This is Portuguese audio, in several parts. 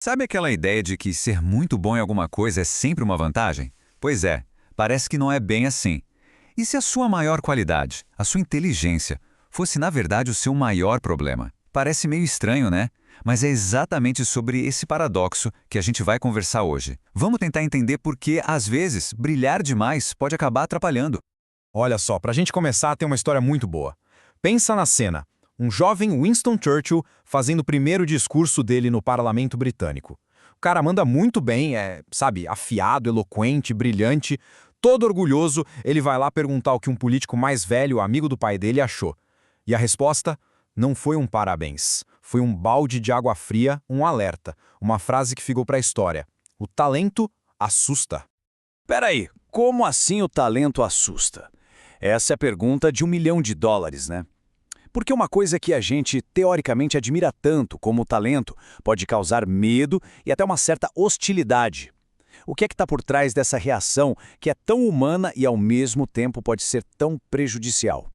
Sabe aquela ideia de que ser muito bom em alguma coisa é sempre uma vantagem? Pois é, parece que não é bem assim. E se a sua maior qualidade, a sua inteligência, fosse na verdade o seu maior problema? Parece meio estranho, né? Mas é exatamente sobre esse paradoxo que a gente vai conversar hoje. Vamos tentar entender por que, às vezes, brilhar demais pode acabar atrapalhando. Olha só, pra gente começar, tem uma história muito boa. Pensa na cena. Um jovem Winston Churchill fazendo o primeiro discurso dele no parlamento britânico. O cara manda muito bem, sabe, afiado, eloquente, brilhante. Todo orgulhoso, ele vai lá perguntar o que um político mais velho, amigo do pai dele, achou. E a resposta? Não foi um parabéns. Foi um balde de água fria, um alerta. Uma frase que ficou pra história. O talento assusta. Peraí, como assim o talento assusta? Essa é a pergunta de US$ 1 milhão, né? Porque uma coisa que a gente teoricamente admira tanto como o talento pode causar medo e até uma certa hostilidade. O que é que está por trás dessa reação que é tão humana e ao mesmo tempo pode ser tão prejudicial?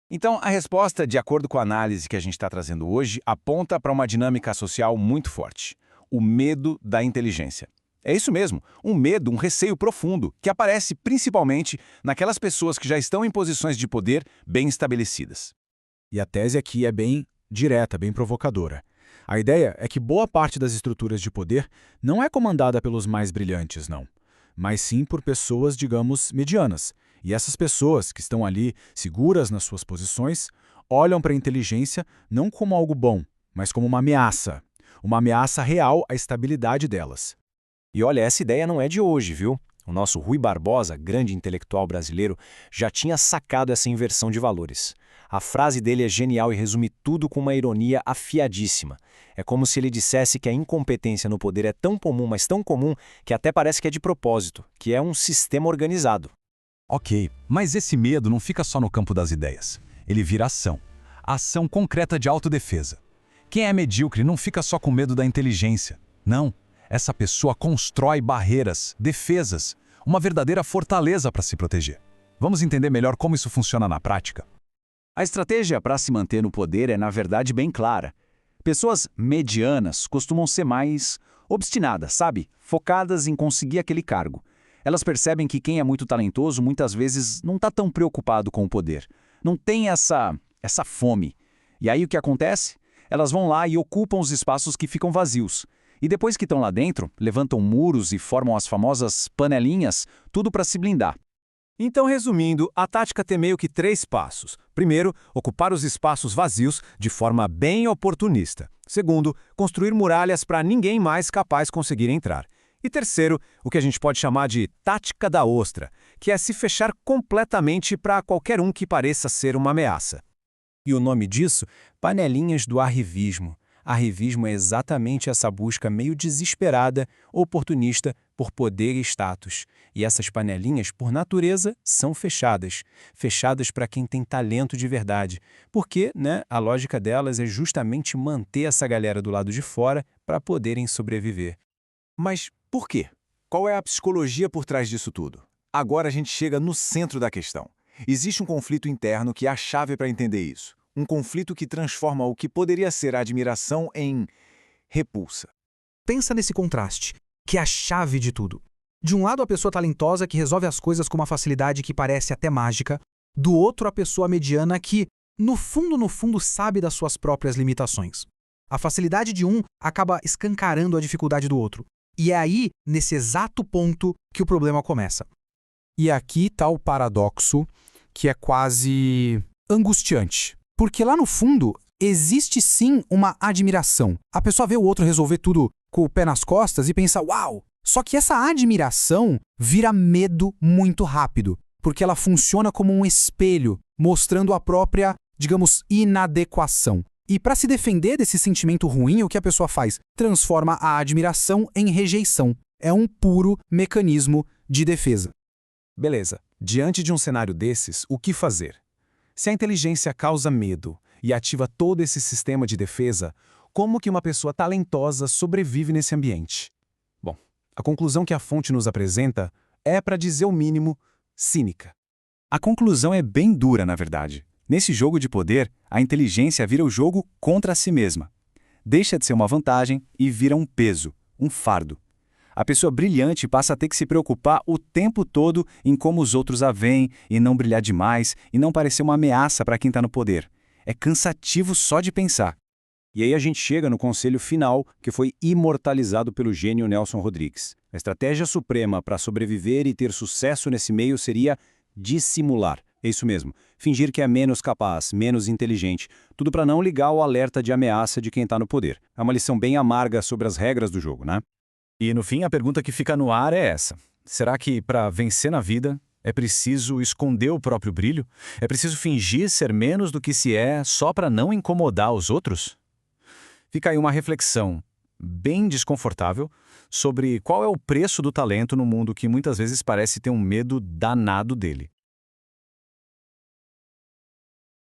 Então, a resposta, de acordo com a análise que a gente está trazendo hoje, aponta para uma dinâmica social muito forte: o medo da inteligência. É isso mesmo, um medo, um receio profundo, que aparece principalmente naquelas pessoas que já estão em posições de poder bem estabelecidas. E a tese aqui é bem direta, bem provocadora. A ideia é que boa parte das estruturas de poder não é comandada pelos mais brilhantes, não, mas sim por pessoas, digamos, medianas. E essas pessoas que estão ali, seguras nas suas posições, olham para a inteligência não como algo bom, mas como uma ameaça real à estabilidade delas. E olha, essa ideia não é de hoje, viu? O nosso Rui Barbosa, grande intelectual brasileiro, já tinha sacado essa inversão de valores. A frase dele é genial e resume tudo com uma ironia afiadíssima. É como se ele dissesse que a incompetência no poder é tão comum, mas tão comum, que até parece que é de propósito, que é um sistema organizado. Ok, mas esse medo não fica só no campo das ideias. Ele vira ação. Ação concreta de autodefesa. Quem é medíocre não fica só com medo da inteligência. Não. Essa pessoa constrói barreiras, defesas, uma verdadeira fortaleza para se proteger. Vamos entender melhor como isso funciona na prática? A estratégia para se manter no poder é, na verdade, bem clara. Pessoas medianas costumam ser mais obstinadas, sabe? Focadas em conseguir aquele cargo. Elas percebem que quem é muito talentoso muitas vezes não está tão preocupado com o poder. Não tem essa fome. E aí o que acontece? Elas vão lá e ocupam os espaços que ficam vazios. E depois que estão lá dentro, levantam muros e formam as famosas panelinhas, tudo para se blindar. Então, resumindo, a tática tem meio que 3 passos. Primeiro, ocupar os espaços vazios de forma bem oportunista. Segundo, construir muralhas para ninguém mais capaz conseguir entrar. E terceiro, o que a gente pode chamar de tática da ostra, que é se fechar completamente para qualquer um que pareça ser uma ameaça. E o nome disso? Panelinhas do arrivismo. Arrivismo é exatamente essa busca meio desesperada, oportunista, por poder e status. E essas panelinhas, por natureza, são fechadas. Fechadas para quem tem talento de verdade. Porque, a lógica delas é justamente manter essa galera do lado de fora para poderem sobreviver. Mas por quê? Qual é a psicologia por trás disso tudo? Agora a gente chega no centro da questão. Existe um conflito interno que é a chave para entender isso. Um conflito que transforma o que poderia ser admiração em repulsa. Pensa nesse contraste, que é a chave de tudo. De um lado, a pessoa talentosa que resolve as coisas com uma facilidade que parece até mágica. Do outro, a pessoa mediana que, no fundo, sabe das suas próprias limitações. A facilidade de um acaba escancarando a dificuldade do outro. E é aí, nesse exato ponto, que o problema começa. E aqui está o paradoxo que é quase angustiante. Porque lá no fundo, existe sim uma admiração. A pessoa vê o outro resolver tudo com o pé nas costas e pensa, uau! Só que essa admiração vira medo muito rápido, porque ela funciona como um espelho, mostrando a própria, digamos, inadequação. E para se defender desse sentimento ruim, o que a pessoa faz? Transforma a admiração em rejeição. É um puro mecanismo de defesa. Beleza, diante de um cenário desses, o que fazer? Se a inteligência causa medo e ativa todo esse sistema de defesa, como que uma pessoa talentosa sobrevive nesse ambiente? Bom, a conclusão que a fonte nos apresenta é, para dizer o mínimo, cínica. A conclusão é bem dura, na verdade. Nesse jogo de poder, a inteligência vira o jogo contra si mesma. Deixa de ser uma vantagem e vira um peso, um fardo. A pessoa brilhante passa a ter que se preocupar o tempo todo em como os outros a veem e não brilhar demais e não parecer uma ameaça para quem está no poder. É cansativo só de pensar. E aí a gente chega no conselho final, que foi imortalizado pelo gênio Nelson Rodrigues. A estratégia suprema para sobreviver e ter sucesso nesse meio seria dissimular. É isso mesmo, fingir que é menos capaz, menos inteligente, tudo para não ligar o alerta de ameaça de quem está no poder. É uma lição bem amarga sobre as regras do jogo, né? E no fim, a pergunta que fica no ar é essa. Será que para vencer na vida é preciso esconder o próprio brilho? É preciso fingir ser menos do que se é só para não incomodar os outros? Fica aí uma reflexão bem desconfortável sobre qual é o preço do talento no mundo que muitas vezes parece ter um medo danado dele.